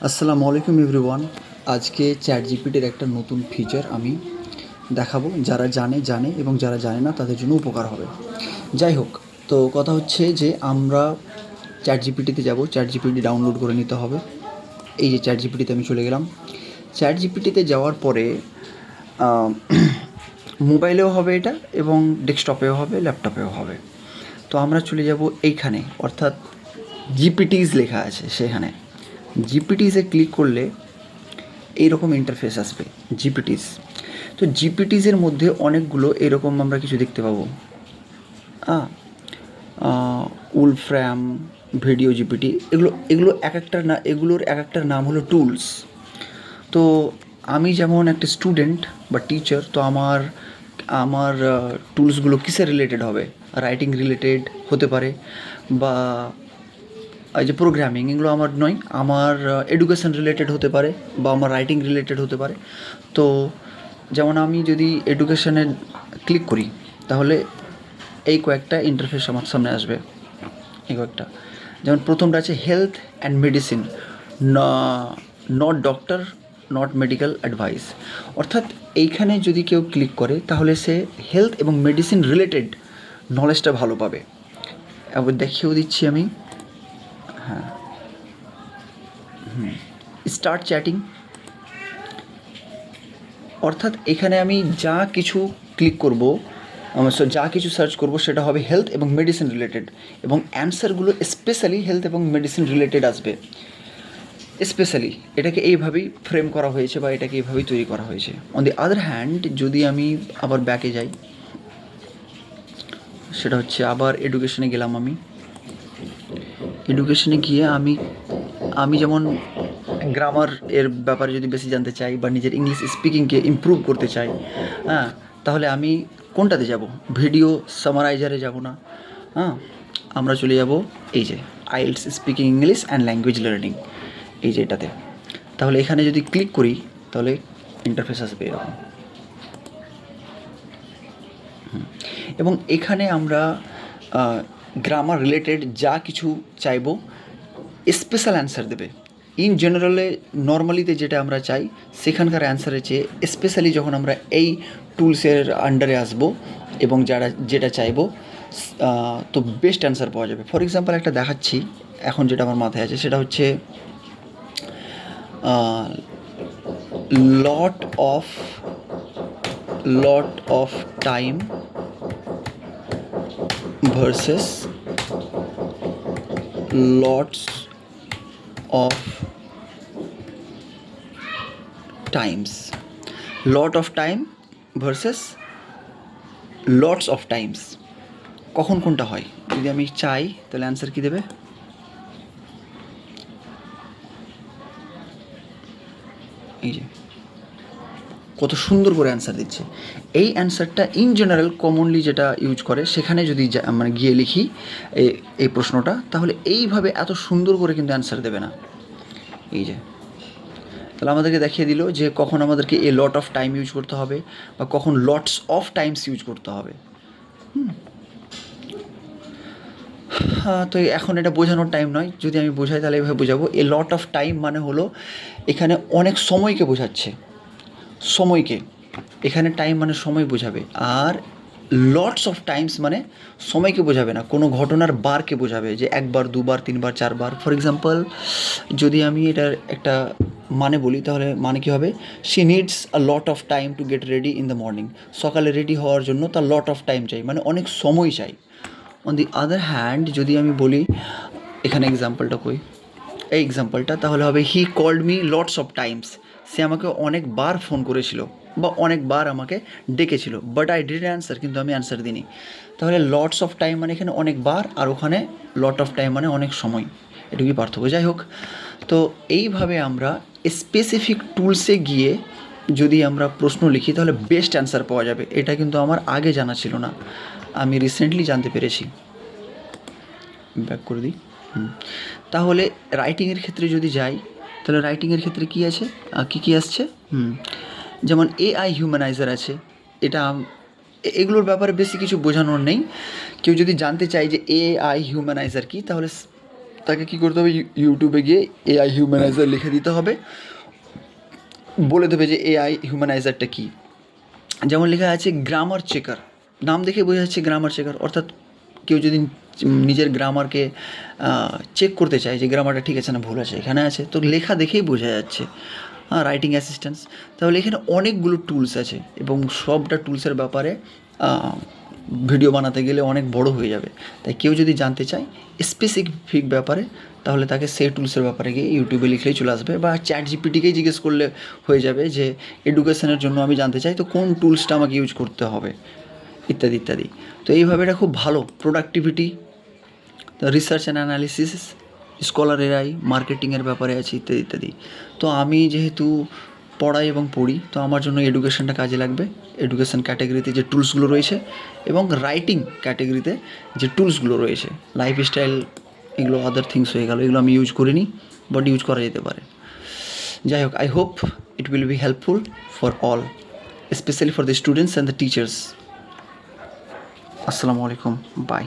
আসসালামু আলাইকুম এভরিওয়ান। আজকে চ্যাট জিপিটির একটা নতুন ফিচার আমি দেখাবো, যারা জানে এবং যারা জানে না তাদের জন্য উপকার হবে। যাই হোক, তো কথা হচ্ছে যে আমরা চ্যাট জিপিটিতে যাব, চ্যাট জিপিটি ডাউনলোড করে নিতে হবে। এই যে চ্যাট জিপিটিতে আমি চলে গেলাম। চ্যাট জিপিটিতে যাওয়ার পরে মোবাইলেও হবে এটা এবং ডেস্কটপেও হবে, ল্যাপটপেও হবে। তো আমরা চলে যাব এইখানে, অর্থাৎ জিপিটিস লেখা আছে সেখানে। জিপিটিসে ক্লিক করলে এইরকম ইন্টারফেস আসবে, জিপিটিস। তো জিপিটিসের মধ্যে অনেকগুলো এরকম আমরা কিছু দেখতে পাবো। উলফ্র্যাম, ভিডিও জিপিটি, এগুলো এক একটার না, এগুলোর এক একটার নাম হলো টুলস। তো আমি যেমন একটা স্টুডেন্ট বা টিচার, তো আমার আমার টুলসগুলো কিসে রিলেটেড হবে? রাইটিং রিলেটেড হতে পারে, বা এই যে প্রোগ্রামিং, এগুলো আমার নয়, আমার এডুকেশন রিলেটেড হতে পারে, বা আমার রাইটিং রিলেটেড হতে পারে। তো যেমন আমি যদি এডুকেশনে ক্লিক করি, তাহলে এই কয়েকটা ইন্টারফেস আমার সামনে আসবে। এই কয়েকটা, যেমন প্রথমটা আছে health and medicine, not doctor, not medical advice. অর্থাৎ এইখানে যদি কেউ ক্লিক করে তাহলে সে হেলথ এবং মেডিসিন রিলেটেড নলেজটা ভালো পাবে। এবার দেখিয়েও দিচ্ছি আমি। হ্যাঁ, স্টার্ট চ্যাটিং, অর্থাৎ এখানে আমি যা কিছু ক্লিক করব, যা কিছু সার্চ করব সেটা হবে হেলথ এবং মেডিসিন রিলেটেড, এবং অ্যান্সারগুলো স্পেশালি হেলথ এবং মেডিসিন রিলেটেড আসবে। স্পেশালি এটাকে এইভাবেই ফ্রেম করা হয়েছে, বা এটাকে এইভাবেই তৈরি করা হয়েছে। অন দি আদার হ্যান্ড, যদি আমি আবার ব্যাকে যাই, সেটা হচ্ছে আবার এডুকেশনে গেলাম। আমি এডুকেশনে গিয়ে আমি আমি যেমন গ্রামার এর ব্যাপারে যদি বেশি জানতে চাই, বা নিজের ইংলিশ স্পিকিংকে ইমপ্রুভ করতে চাই, হ্যাঁ, তাহলে আমি কোনটাতে যাব? ভিডিও সামারাইজারে যাব না, হ্যাঁ, আমরা চলে যাব এই যে IELTS speaking English and language learning, এই যে এটাতে। তাহলে এখানে যদি ক্লিক করি তাহলে ইন্টারফেস আসবে এরকম। এবং এখানে আমরা গ্রামার রিলেটেড যা কিছু চাইবো স্পেশাল অ্যান্সার দেবে। ইন জেনারেলে নর্মালিতে যেটা আমরা চাই সেখানকার অ্যান্সারের চেয়ে স্পেশালি যখন আমরা এই টুলসের আন্ডারে আসবো এবং যেটা চাইবো, তো বেস্ট অ্যান্সার পাওয়া যাবে। ফর এক্সাম্পল একটা দেখাচ্ছি এখন, যেটা আমার মাথায় আছে সেটা হচ্ছে lot of time versus lots of Times. Lot of time versus lots of Times, কখন কোনটা হয়? যদি আমি চাই তাহলে অ্যান্সার কী দেবে? এই যে কত সুন্দর করে অ্যান্সার দিচ্ছে। এই অ্যান্সারটা ইন জেনারেল কমনলি যেটা ইউজ করে সেখানে যদি মানে গিয়ে লিখি এই প্রশ্নটা, তাহলে এইভাবে এত সুন্দর করে কিন্তু অ্যান্সার দেবে না। এই যে, তাহলে আমাদেরকে দেখিয়ে দিল যে কখন আমাদেরকে এ লট অফ টাইম ইউজ করতে হবে, বা কখন লটস অফ টাইমস ইউজ করতে হবে। হ্যাঁ, তো এখন এটা বোঝানোর টাইম নয়, যদি আমি বোঝাই তাহলে এভাবে বোঝাবো। এ লট অফ টাইম মানে হলো এখানে অনেক সময়কে বোঝাচ্ছে, সময়কে। এখানে টাইম মানে সময় বোঝাবে, আর লটস অফ টাইমস মানে সময়কে বোঝাবে না, কোনো ঘটনার বারকে বোঝাবে, যে একবার, দুবার, তিনবার, চারবার। ফর এক্সাম্পল যদি আমি এটার একটা মানে বলি, তাহলে মানে কী হবে? She needs a lot of time to get ready in the morning. সকালে রেডি হওয়ার জন্য তার লট অফ টাইম চাই, মানে অনেক সময় চাই। অন দি আদার হ্যান্ড, যদি আমি বলি এখানে এক্সাম্পলটা কই, এই এক্সাম্পলটা, তাহলে হবে he called me lots of times. সে আমাকে অনেকবার ফোন করেছিল বা অনেকবার আমাকে ডেকেছিল, বাট আই ডিড অ্যান্সার, কিন্তু আমি অ্যান্সার দিইনি। তাহলে লটস অফ টাইম মানে এখানে অনেকবার, আর ওখানে লট অফ টাইম মানে অনেক সময়, এটুকুই পার্থক্য। যাই হোক, তো এইভাবে আমরা স্পেসিফিক টুলসে গিয়ে যদি আমরা প্রশ্ন লিখি তাহলে বেস্ট অ্যান্সার পাওয়া যাবে। এটা কিন্তু আমার আগে জানা ছিল না, আমি রিসেন্টলি জানতে পেরেছি। ব্যাক করে দিই। তাহলে রাইটিংয়ের ক্ষেত্রে যদি যাই, তাহলে রাইটিংয়ের ক্ষেত্রে কী আছে, কী আসছে? যেমন এআই হিউম্যানাইজার আছে। এটা এগুলোর ব্যাপারে বেশি কিছু বোঝানোর নেই। কেউ যদি জানতে চায় যে এআই হিউম্যানাইজার কী, তাকে কী করতে হবে, ইউটিউবে গিয়ে এআই হিউম্যানাইজার লিখে দিতে হবে, বলে দেবে যে এআই হিউম্যানাইজারটা কী। যেমন লেখা আছে গ্রামার চেকার, নাম দেখে বোঝা যাচ্ছে গ্রামার চেকার, অর্থাৎ কেউ যদি নিজের গ্রামারকে চেক করতে চায় যে গ্রামারটা ঠিক আছে না ভুল আছে, এখানে আছে, তো লেখা দেখেই বোঝা যাচ্ছে। রাইটিং অ্যাসিস্ট্যান্স, তাহলে এখানে অনেকগুলো টুলস আছে এবং সবটা টুলসের ব্যাপারে ভিডিও বানাতে গেলে অনেক বড় হয়ে যাবে। তাই কেউ যদি জানতে চায় স্পেসিফিক ব্যাপারে, তাহলে তাকে সেই টুলসের ব্যাপারে গিয়ে ইউটিউবে লিখলেই চলে আসবে, বা চ্যাট জিপিটিকেই জিজ্ঞেস করলে হয়ে যাবে যে এডুকেশনের জন্য আমি জানতে চাই তো কোন টুলসটা আমাকে ইউজ করতে হবে, ইত্যাদি ইত্যাদি। তো এইভাবে এটা খুব ভালো, productivity, research and analysis, scholar AI, মার্কেটিংয়ের ব্যাপারে আছে, ইত্যাদি ইত্যাদি। তো আমি যেহেতু পড়াই এবং পড়ি, তো আমার জন্য এডুকেশনটা কাজে লাগবে। এডুকেশন ক্যাটাগরিতে যে টুলসগুলো রয়েছে এবং রাইটিং ক্যাটাগরিতে যে টুলসগুলো রয়েছে, লাইফস্টাইল, এগুলো আদার থিংস হয়ে গেল, এগুলো আমি ইউজ করিনি, বাট ইউজ করা যেতে পারে। যাই হোক, I hope it will be helpful for all, specially for the students and the teachers. আসসালামু আলাইকুম, বাই।